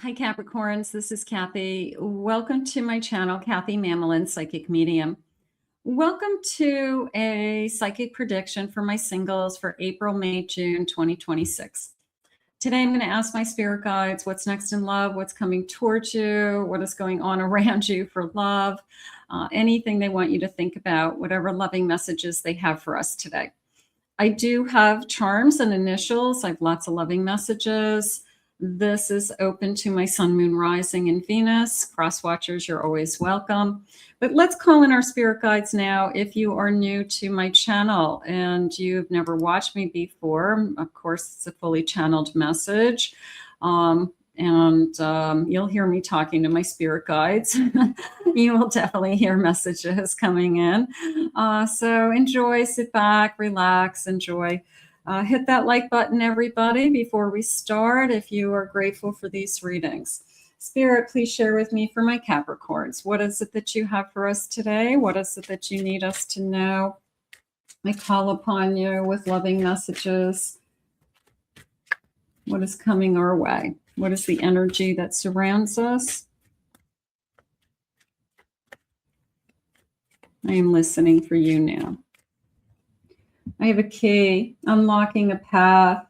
Hi, Capricorns. This is Kathy. Welcome to my channel, Kathy Mamolen, Psychic Medium. Welcome to a psychic prediction for my singles for April, May, June 2026. Today, I'm going to ask my spirit guides what's next in love, what's coming towards you, what is going on around you for love, anything they want you to think about, whatever loving messages they have for us today. I do have charms and initials. I have lots of loving messages. This is open to my sun, moon, rising, and Venus. Cross watchers, you're always welcome. But let's call in our spirit guides now. If you are new to my channel and you've never watched me before, of course, it's a fully channeled message. You'll hear me talking to my spirit guides. You will definitely hear messages coming in. So enjoy, sit back, relax, enjoy. Hit that like button, everybody, before we start, if you are grateful for these readings. Spirit, please share with me for my Capricorns. What is it that you have for us today? What is it that you need us to know? I call upon you with loving messages. What is coming our way? What is the energy that surrounds us? I am listening for you now. I have a key, unlocking a path.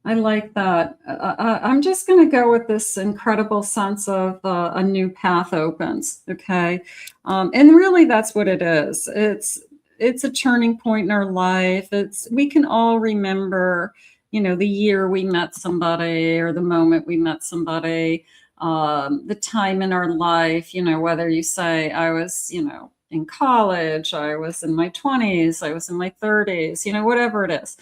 I like that. I'm just going to go with this incredible sense of a new path opens, okay? And really that's what it is. It's a turning point in our life. We can all remember, you know, the year we met somebody or the moment we met somebody, the time in our life, you know, whether you say I was, you know, in college, I was in my 20s, I was in my 30s, you know, whatever it is.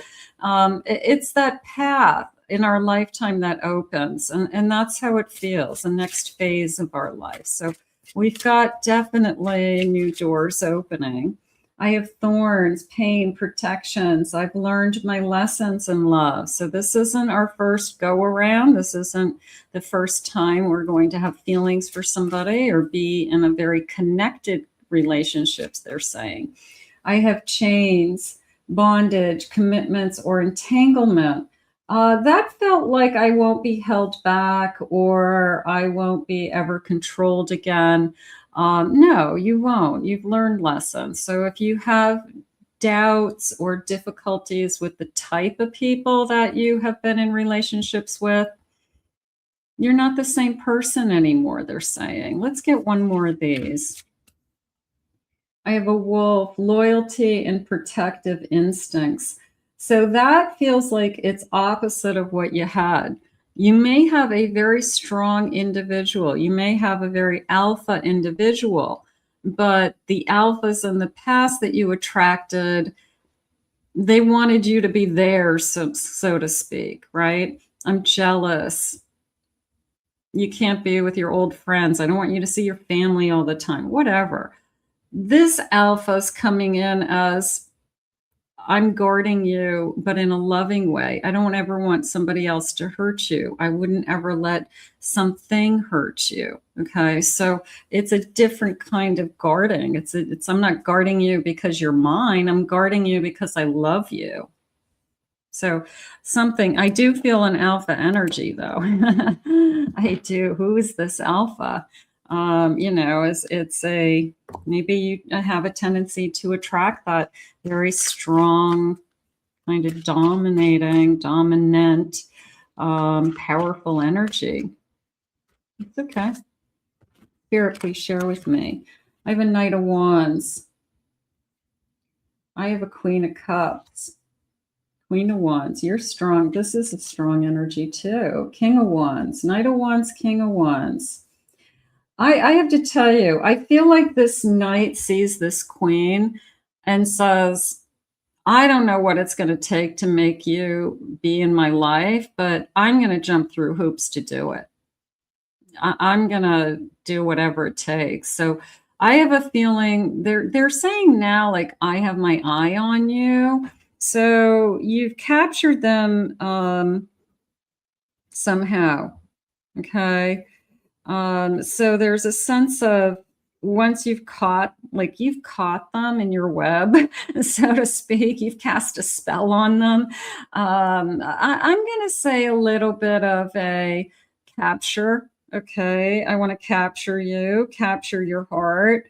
It's that path in our lifetime that opens, and that's how it feels, the next phase of our life. So we've got definitely new doors opening. I have thorns, pain, protections. I've learned my lessons in love. So this isn't our first go around. This isn't the first time we're going to have feelings for somebody or be in a very connected relationships, they're saying. I have chains, bondage, commitments, or entanglement. That felt like I won't be held back or I won't be ever controlled again. No, you won't. You've learned lessons. So if you have doubts or difficulties with the type of people that you have been in relationships with, you're not the same person anymore, they're saying. Let's get one more of these. I have a wolf, loyalty and protective instincts. So that feels like it's opposite of what you had. You may have a very strong individual. You may have a very alpha individual, but the alphas in the past that you attracted, they wanted you to be there, so to speak, right? I'm jealous. You can't be with your old friends. I don't want you to see your family all the time, whatever. This alpha's coming in as I'm guarding you, but in a loving way. I don't ever want somebody else to hurt you. I wouldn't ever let something hurt you. Okay. So it's a different kind of guarding. I'm not guarding you because you're mine. I'm guarding you because I love you. So I do feel an alpha energy though. I do. Who is this alpha? You know, maybe you have a tendency to attract that very strong, kind of dominant, powerful energy. It's okay. Spirit, please share with me. I have a Knight of Wands. I have a Queen of Cups. Queen of Wands, you're strong. This is a strong energy too. King of Wands, Knight of Wands, King of Wands. I have to tell you, I feel like this knight sees this queen and says, I don't know what it's going to take to make you be in my life, but I'm going to jump through hoops to do it. I'm going to do whatever it takes. So I have a feeling they're saying now, like, I have my eye on you. So you've captured them somehow. Okay. So there's a sense of once you've caught them in your web, so to speak, you've cast a spell on them. I'm going to say a little bit of a capture. Okay. I want to capture you, capture your heart,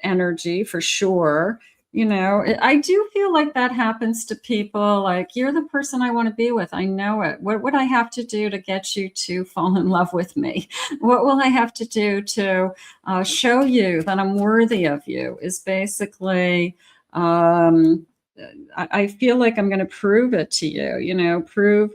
energy for sure. You know, I do feel like that happens to people. Like, you're the person I want to be with. I know it. What would I have to do to get you to fall in love with me? What will I have to do to show you that I'm worthy of you? Is basically, I feel like I'm going to prove it to you, you know, prove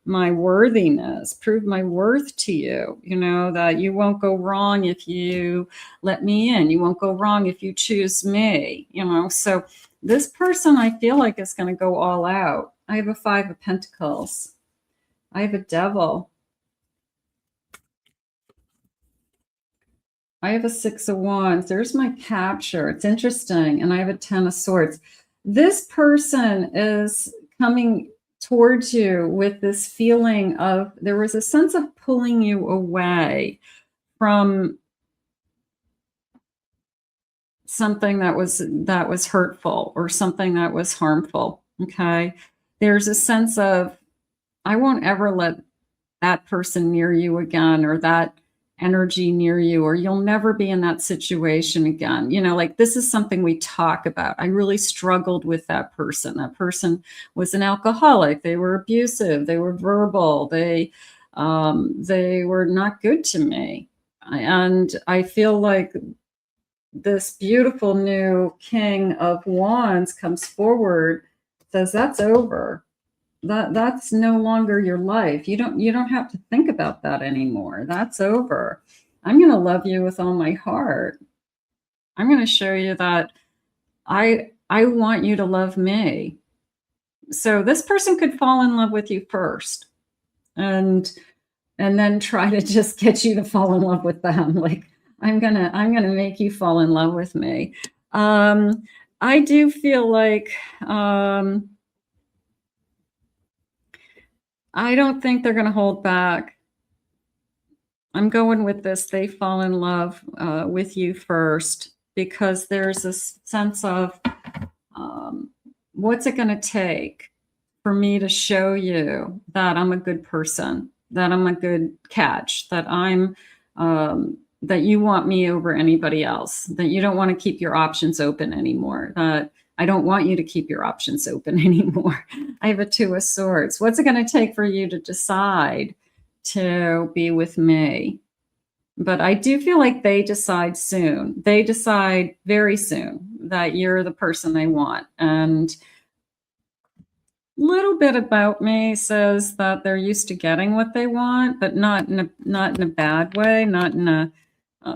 my worthiness, prove my worth to you, you know, that you won't go wrong if you let me in. You won't go wrong if you choose me, you know. So this person, I feel like, is going to go all out. I have a 5 of Pentacles. I have a Devil. I have a 6 of Wands. There's my capture. It's interesting. And I have a 10 of Swords. This person is coming towards you with this feeling of, there was a sense of pulling you away from something that was hurtful or something that was harmful. Okay. There's a sense of, I won't ever let that person near you again, or that energy near you, or you'll never be in that situation again. You know, like, this is something we talk about. I really struggled with that person. That person was an alcoholic. They were abusive. They were verbal. They were not good to me. And I feel like this beautiful new King of Wands comes forward, says, that's over. That's no longer your life. You don't have to think about that anymore. That's over. I'm going to love you with all my heart. I'm going to show you that I want you to love me. So this person could fall in love with you first, and then try to just get you to fall in love with them. Like, I'm gonna make you fall in love with me. I do feel like I don't think they're going to hold back. I'm going with this. They fall in love with you first, because there's this sense of, what's it going to take for me to show you that I'm a good person, that I'm a good catch, that that you want me over anybody else, that you don't want to keep your options open anymore, that I don't want you to keep your options open anymore. I have a 2 of Swords. What's it going to take for you to decide to be with me? But I do feel like they decide soon. They decide very soon that you're the person they want. And a little bit about me says that they're used to getting what they want, but not in a bad way, not in a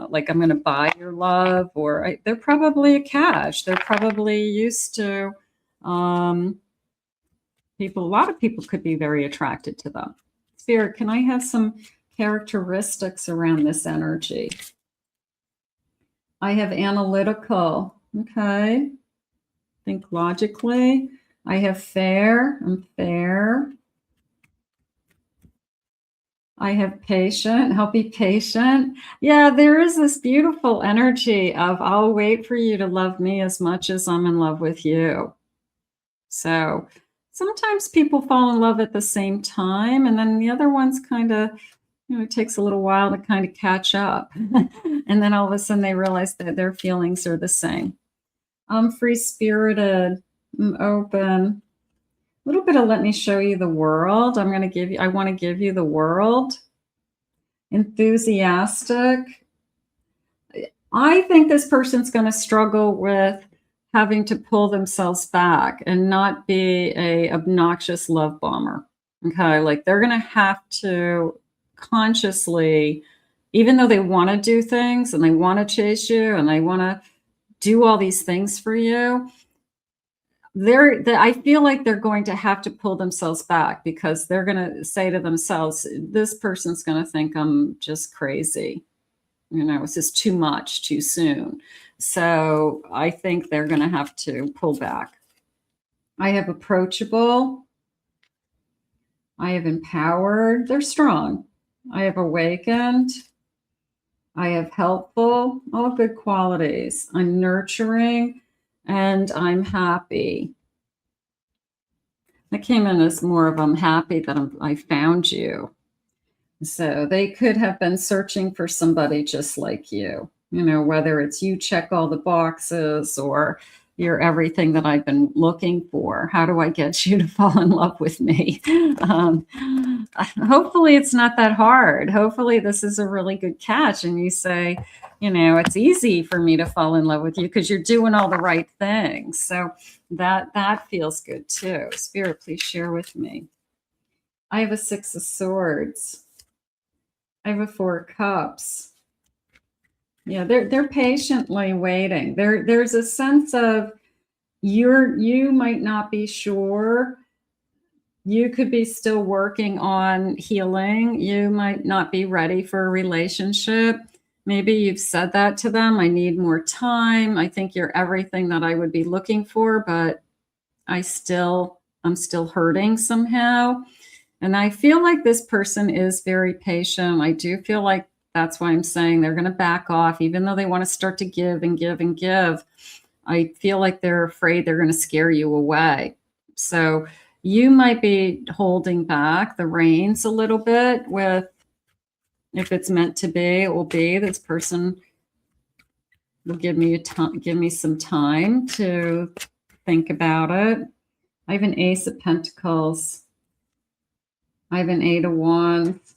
like, I'm going to buy your love, or they're probably a catch. They're probably used to people. A lot of people could be very attracted to them. Spirit, can I have some characteristics around this energy? I have analytical. Okay. Think logically. I have fair. I'm fair. I have patient. Help be patient. Yeah, there is this beautiful energy of, I'll wait for you to love me as much as I'm in love with you. So sometimes people fall in love at the same time, and then the other one's kind of, you know, it takes a little while to kind of catch up. And then all of a sudden they realize that their feelings are the same. I'm free-spirited. I'm open. A little bit of let me show you the world. I want to give you the world. Enthusiastic. I think this person's going to struggle with having to pull themselves back and not be a obnoxious love bomber. Okay, like, they're going to have to consciously, even though they want to do things and they want to chase you and they want to do all these things for you, I feel like they're going to have to pull themselves back, because they're going to say to themselves, this person's going to think I'm just crazy. You know, it's just too much too soon. So I think they're going to have to pull back. I have approachable. I have empowered. They're strong. I have awakened. I have helpful. All good qualities. I'm nurturing. And I'm happy. I came in as more of, I'm happy that I found you. So they could have been searching for somebody just like you, whether it's you check all the boxes or you're everything that I've been looking for. How do I get you to fall in love with me? Hopefully it's not that hard. Hopefully this is a really good catch. And you say, it's easy for me to fall in love with you because you're doing all the right things. So that feels good too. Spirit, please share with me. I have a 6 of Swords. I have a 4 of Cups. Yeah, they're patiently waiting. There's a sense of you might not be sure. You could be still working on healing. You might not be ready for a relationship. Maybe you've said that to them. I need more time. I think you're everything that I would be looking for, but I'm still hurting somehow. And I feel like this person is very patient. I do feel like that's why I'm saying they're going to back off, even though they want to start to give and give and give. I feel like they're afraid they're going to scare you away. So you might be holding back the reins a little bit with, if it's meant to be, it will be. This person will give me some time to think about it. I have an Ace of Pentacles. I have an 8 of Wands.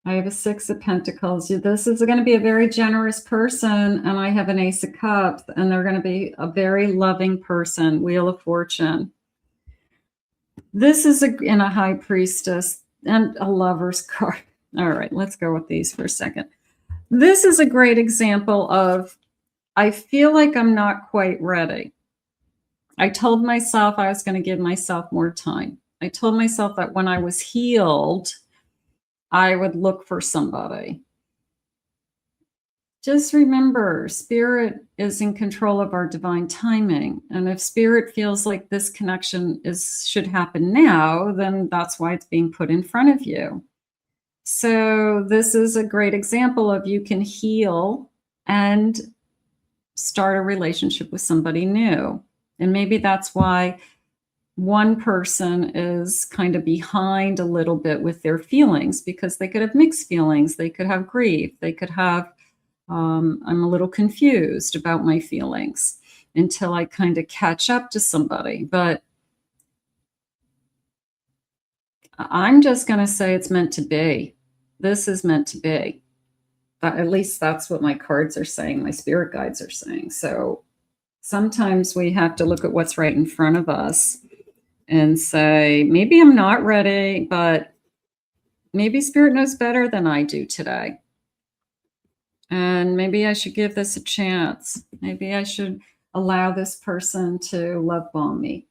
I have a 6 of Pentacles. This is going to be a very generous person, and I have an Ace of Cups, and they're going to be a very loving person. Wheel of Fortune. This is in a High Priestess and a Lover's card. All right, let's go with these for a second. This is a great example of, I feel like I'm not quite ready. I told myself I was going to give myself more time. I told myself that when I was healed, I would look for somebody. Just remember, Spirit is in control of our divine timing. And if Spirit feels like this connection should happen now, then that's why it's being put in front of you. So this is a great example of you can heal and start a relationship with somebody new. And maybe that's why one person is kind of behind a little bit with their feelings, because they could have mixed feelings. They could have grief. They could have, I'm a little confused about my feelings until I kind of catch up to somebody. But I'm just going to say it's meant to be. This is meant to be. At least that's what my cards are saying. My spirit guides are saying. So sometimes we have to look at what's right in front of us and say, maybe I'm not ready, but maybe Spirit knows better than I do today. And maybe I should give this a chance. Maybe I should allow this person to love bomb me.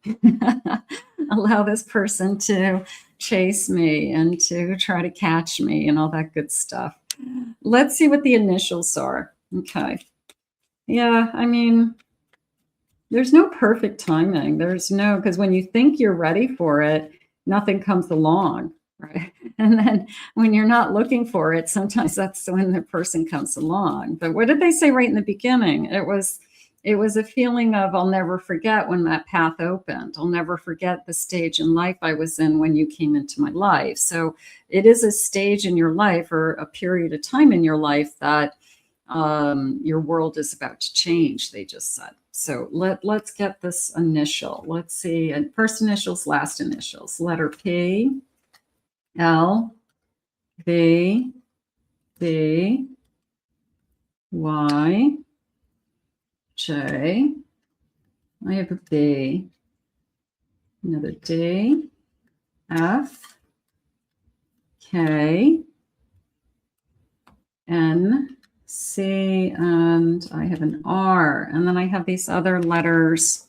Allow this person to chase me and to try to catch me and all that good stuff. Let's see what the initials are. Okay. Yeah, I mean, there's no perfect timing. There's no, because when you think you're ready for it, nothing comes along, right? And then when you're not looking for it, sometimes that's when the person comes along. But what did they say right in the beginning? It was a feeling of, I'll never forget when that path opened. I'll never forget the stage in life I was in when you came into my life. So it is a stage in your life or a period of time in your life that your world is about to change, they just said. So let's get this initial. Let's see. And first initials, last initials. Letter P, L, B, B, Y, J. I have a B. Another D, F, K, N, C, and I have an R. And then I have these other letters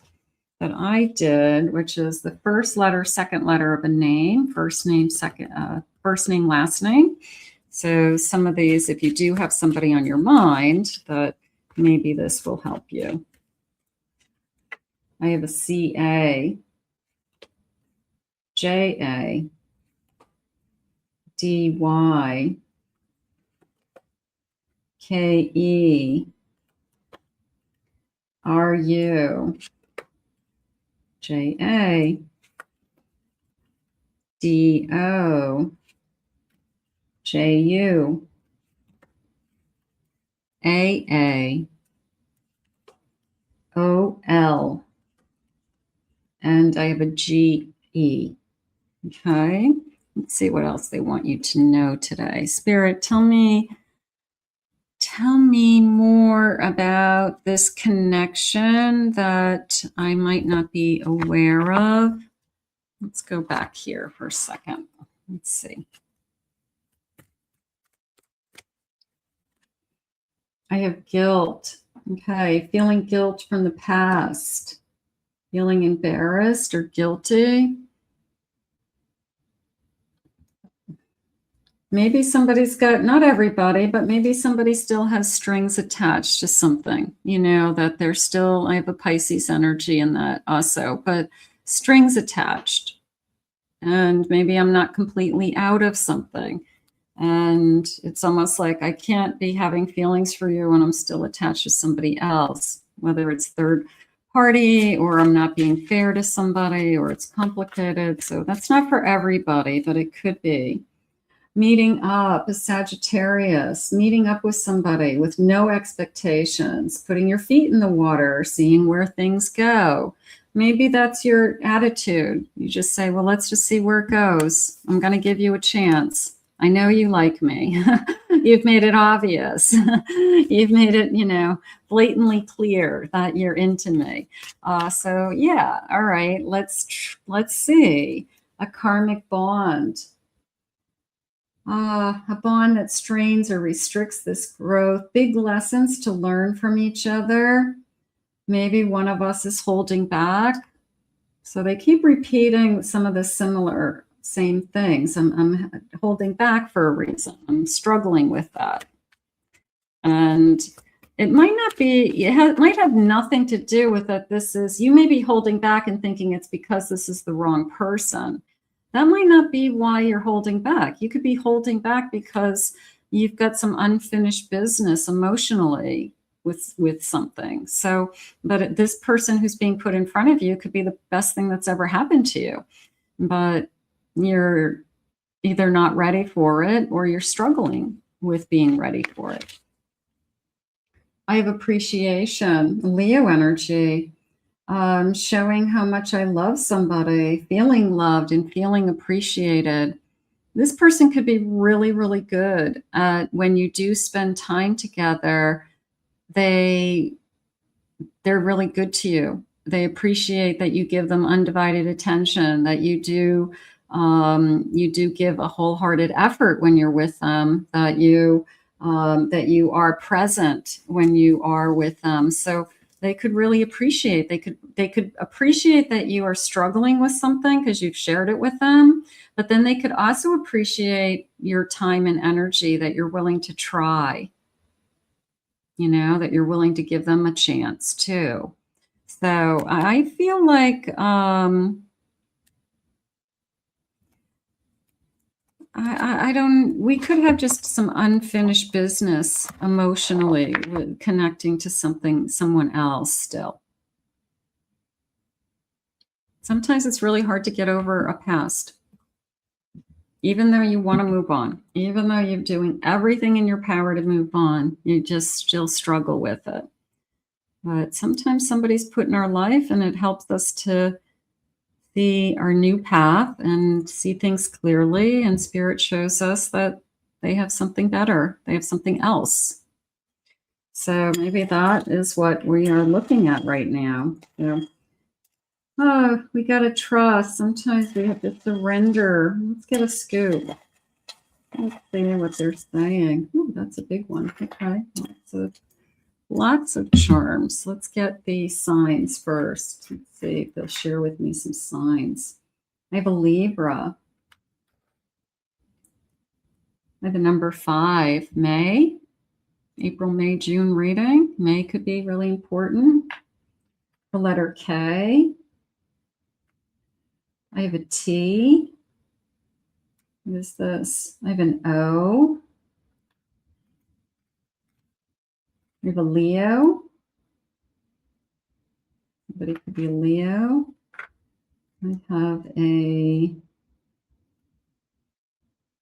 that I did, which is the first letter, second letter of a name, first name, first name, last name. So some of these, if you do have somebody on your mind, that maybe this will help you. I have a C-A, J-A, D-Y, K-E, R-U, J-A, D-O, J-U, A-A, O-L, and I have a G-E. Okay, let's see what else they want you to know today. Spirit, tell me more about this connection that I might not be aware of. Let's go back here for a second. Let's see. I have guilt. Okay, feeling guilt from the past. Feeling embarrassed or guilty. Maybe somebody's got, not everybody, but maybe somebody still has strings attached to something, you know, that they're still, I have a Pisces energy in that also, but strings attached. And maybe I'm not completely out of something. And it's almost like I can't be having feelings for you when I'm still attached to somebody else, whether it's third party or I'm not being fair to somebody or it's complicated. So that's not for everybody, but it could be. Meeting up, a Sagittarius, meeting up with somebody with no expectations, putting your feet in the water, seeing where things go. Maybe that's your attitude. You just say, well, let's just see where it goes. I'm going to give you a chance. I know you like me. You've made it obvious. You've made it, you know, blatantly clear that you're into me. So yeah, all right, let's see. A karmic bond. A bond that strains or restricts this growth. Big lessons to learn from each other. Maybe one of us is holding back. So they keep repeating some of the same things. I'm holding back for a reason. I'm struggling with that. And it might not be, it might have nothing to do with that. This is, you may be holding back and thinking it's because this is the wrong person. That might not be why you're holding back. You could be holding back because you've got some unfinished business emotionally with something. So, but this person who's being put in front of you could be the best thing that's ever happened to you. But you're either not ready for it or you're struggling with being ready for it. I have appreciation, Leo energy. Showing how much I love somebody, feeling loved and feeling appreciated. This person could be really, really good at when you do spend time together. They're really good to you. They appreciate that you give them undivided attention, that you do give a wholehearted effort when you're with them, that you are present when you are with them. So they could really appreciate, they could appreciate that you are struggling with something because you've shared it with them, but then they could also appreciate your time and energy, that you're willing to try, you know, that you're willing to give them a chance too. So I feel like we could have just some unfinished business emotionally with connecting to someone else still. Sometimes it's really hard to get over a past, even though you want to move on, even though you're doing everything in your power to move on, you just still struggle with it. But sometimes somebody's put in our life and it helps us to see our new path and see things clearly, and spirit shows us that they have something better, they have something else. So maybe that is what we are looking at right now. You know, we got to trust. Sometimes we have to surrender. Let's get a scoop. Let's see what they're saying. Ooh, that's a big one. Okay, lots of charms. Let's get the signs first. Let's see if they'll share with me some signs. I have a Libra. I have a number 5, May. April, May, June reading. May could be really important. The letter K. I have a T. What is this? I have an O. I have a Leo. Somebody could be a Leo. I have a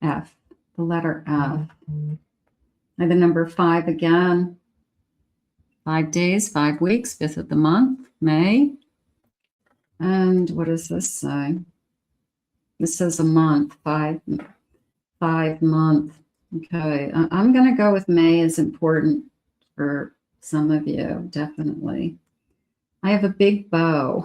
F, the letter F. I have the number 5 again. 5 days, 5 weeks, 5th of the month, May. And what does this say? This says a month, 5 month. Okay, I'm going to go with May is important for some of you, definitely. I have a big bow.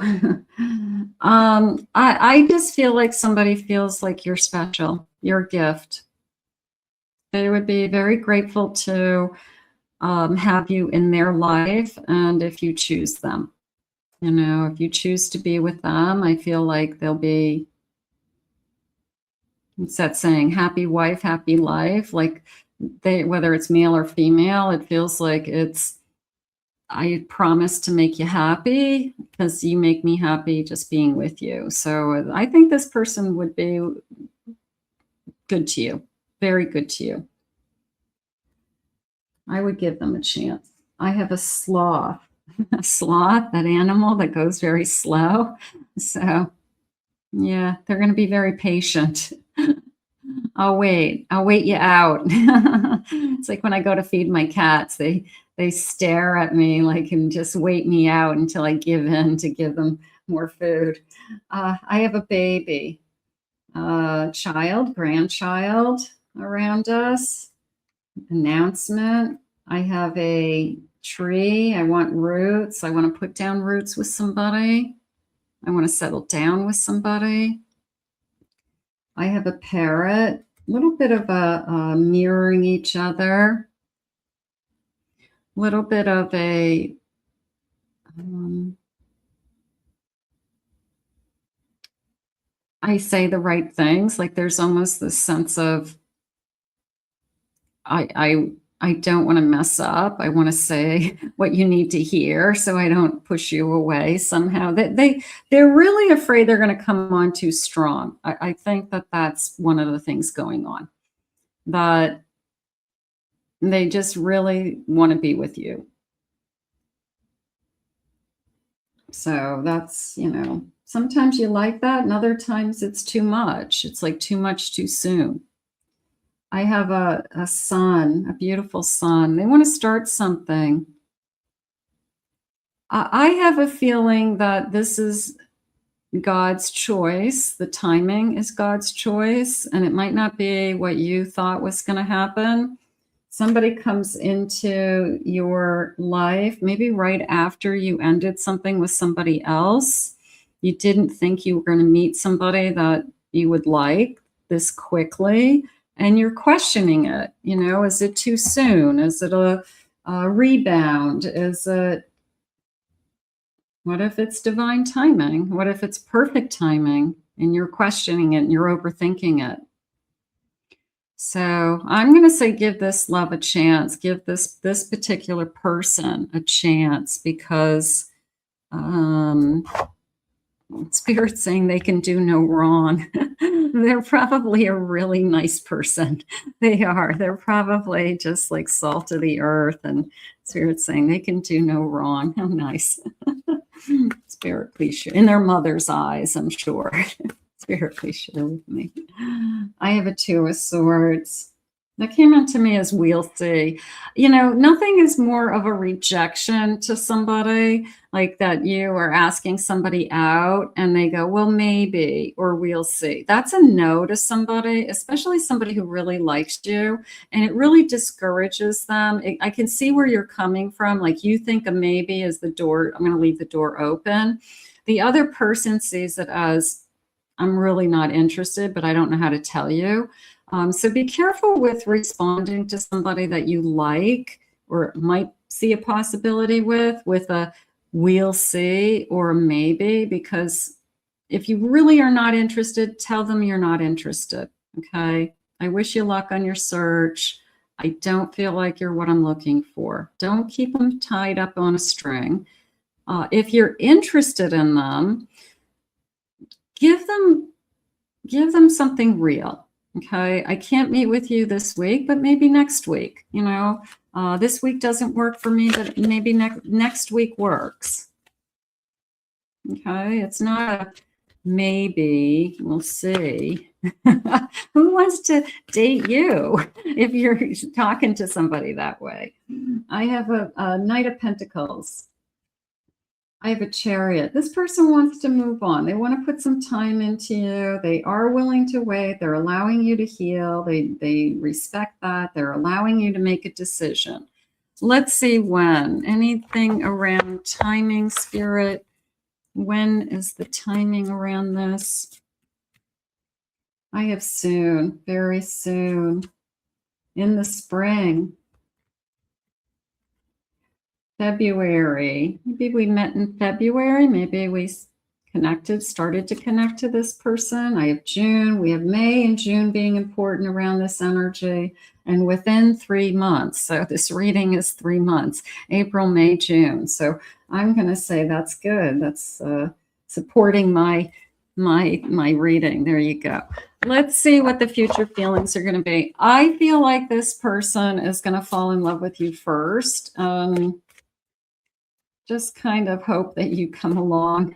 I just feel like somebody feels like you're special, you're a gift. They would be very grateful to have you in their life, and if you choose them. You know, if you choose to be with them, I feel like they'll be, it's that saying, happy wife, happy life. Like they, whether it's male or female, it feels like it's, I promise to make you happy because you make me happy just being with you. So I think this person would be good to you, very good to you. I would give them a chance. I have a sloth. A sloth, that animal that goes very slow. So yeah, they're going to be very patient. I'll wait you out. It's like when I go to feed my cats, they stare at me like and just wait me out until I give in to give them more food. I have a baby, child, grandchild around us. Announcement. I have a tree. I want roots. I want to put down roots with somebody. I want to settle down with somebody. I have a parrot. A little bit of a mirroring each other. A little bit of a I say the right things. Like there's almost this sense of I don't want to mess up. I want to say what you need to hear so I don't push you away somehow. They're really afraid they're going to come on too strong. I think that that's one of the things going on. That they just really want to be with you. So that's, you know, sometimes you like that and other times it's too much. It's like too much too soon. I have a son, a beautiful son. They want to start something. I have a feeling that this is God's choice. The timing is God's choice, and it might not be what you thought was going to happen. Somebody comes into your life, maybe right after you ended something with somebody else. You didn't think you were going to meet somebody that you would like this quickly. And you're questioning it, you know, is it too soon? Is it a rebound? Is it, what if it's divine timing? What if it's perfect timing and you're questioning it and you're overthinking it? So I'm going to say, give this love a chance, give this particular person a chance, because Spirit's saying they can do no wrong. They're probably a really nice person. They are. They're probably just like salt of the earth. And Spirit's saying they can do no wrong. How nice. Spirit, please share. In their mother's eyes, I'm sure. Spirit, please share with me. I have a 2 of Swords. That came into me as we'll see. You know, nothing is more of a rejection to somebody like that. You are asking somebody out and they go, well, maybe, or we'll see. That's a no to somebody, especially somebody who really likes you. And it really discourages them. I can see where you're coming from. Like you think a maybe is the door. I'm going to leave the door open. The other person sees it as, I'm really not interested, but I don't know how to tell you. So be careful with responding to somebody that you like or might see a possibility with a we'll see or a maybe, because if you really are not interested, tell them you're not interested. Okay. I wish you luck on your search. I don't feel like you're what I'm looking for. Don't keep them tied up on a string. If you're interested in them, give them something real. Okay, I can't meet with you this week, but maybe next week. You know, this week doesn't work for me, but maybe next week works. Okay, it's not a maybe, we'll see. Who wants to date you if you're talking to somebody that way? I have a Knight of Pentacles. I have a Chariot. This person wants to move on. They want to put some time into you. They are willing to wait. They're allowing you to heal. They respect that. They're allowing you to make a decision. Let's see when. Anything around timing, Spirit? When is the timing around this? I have soon, very soon, in the spring. February. Maybe we met in February. Maybe we started to connect to this person. I have June. We have May and June being important around this energy. And within 3 months, so this reading is 3 months, April, May, June. So I'm going to say that's good. That's supporting my reading. There you go. Let's see what the future feelings are going to be. I feel like this person is going to fall in love with you first. Just kind of hope that you come along.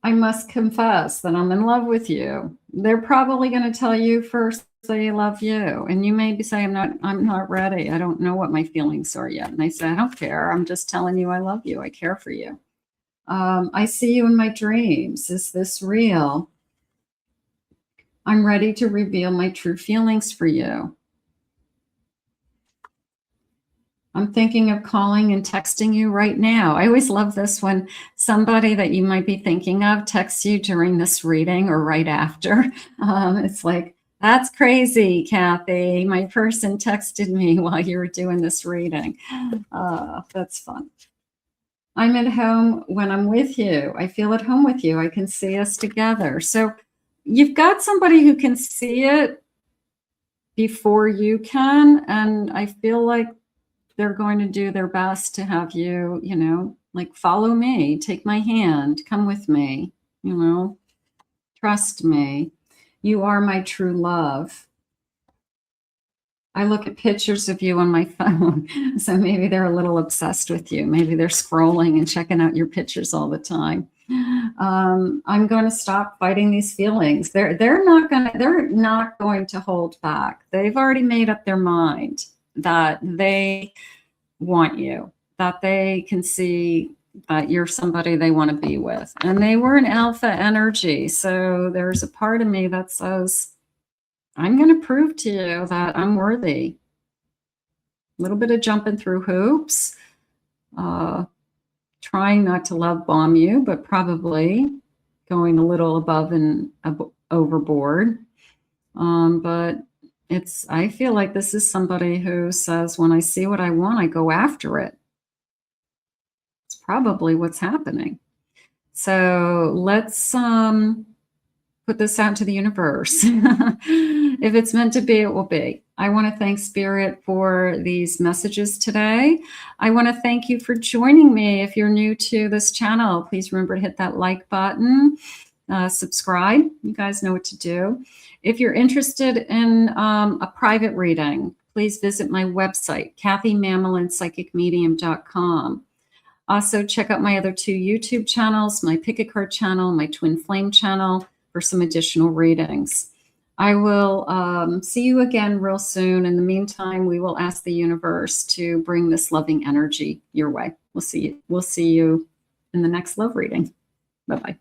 I must confess that I'm in love with you. They're probably going to tell you first they love you. And you may be saying, I'm not ready. I don't know what my feelings are yet. And they say, I don't care. I'm just telling you I love you. I care for you. I see you in my dreams. Is this real? I'm ready to reveal my true feelings for you. I'm thinking of calling and texting you right now. I always love this when somebody that you might be thinking of texts you during this reading or right after. It's like, that's crazy, Kathy. My person texted me while you were doing this reading. That's fun. I'm at home when I'm with you. I feel at home with you. I can see us together. So you've got somebody who can see it before you can. And I feel like they're going to do their best to have you, like follow me, take my hand, come with me, trust me. You are my true love. I look at pictures of you on my phone, so maybe they're a little obsessed with you. Maybe they're scrolling and checking out your pictures all the time. I'm going to stop fighting these feelings. They're not going to hold back. They've already made up their mind that they want you, that they can see that you're somebody they want to be with. And they were an alpha energy. So there's a part of me that says, I'm going to prove to you that I'm worthy. A little bit of jumping through hoops, trying not to love bomb you, but probably going a little above and overboard. But I feel like this is somebody who says, when I see what I want, I go after it. It's probably what's happening. So let's put this out to the universe. If it's meant to be, it will be. I want to thank Spirit for these messages today. I want to thank you for joining me. If you're new to this channel, please remember to hit that like button, subscribe. You guys know what to do. If you're interested in a private reading, please visit my website, KathyMamolenPsychicMedium.com. Also, check out my other 2 YouTube channels, my Pick a Card channel, my Twin Flame channel, for some additional readings. I will see you again real soon. In the meantime, we will ask the universe to bring this loving energy your way. We'll see you in the next love reading. Bye-bye.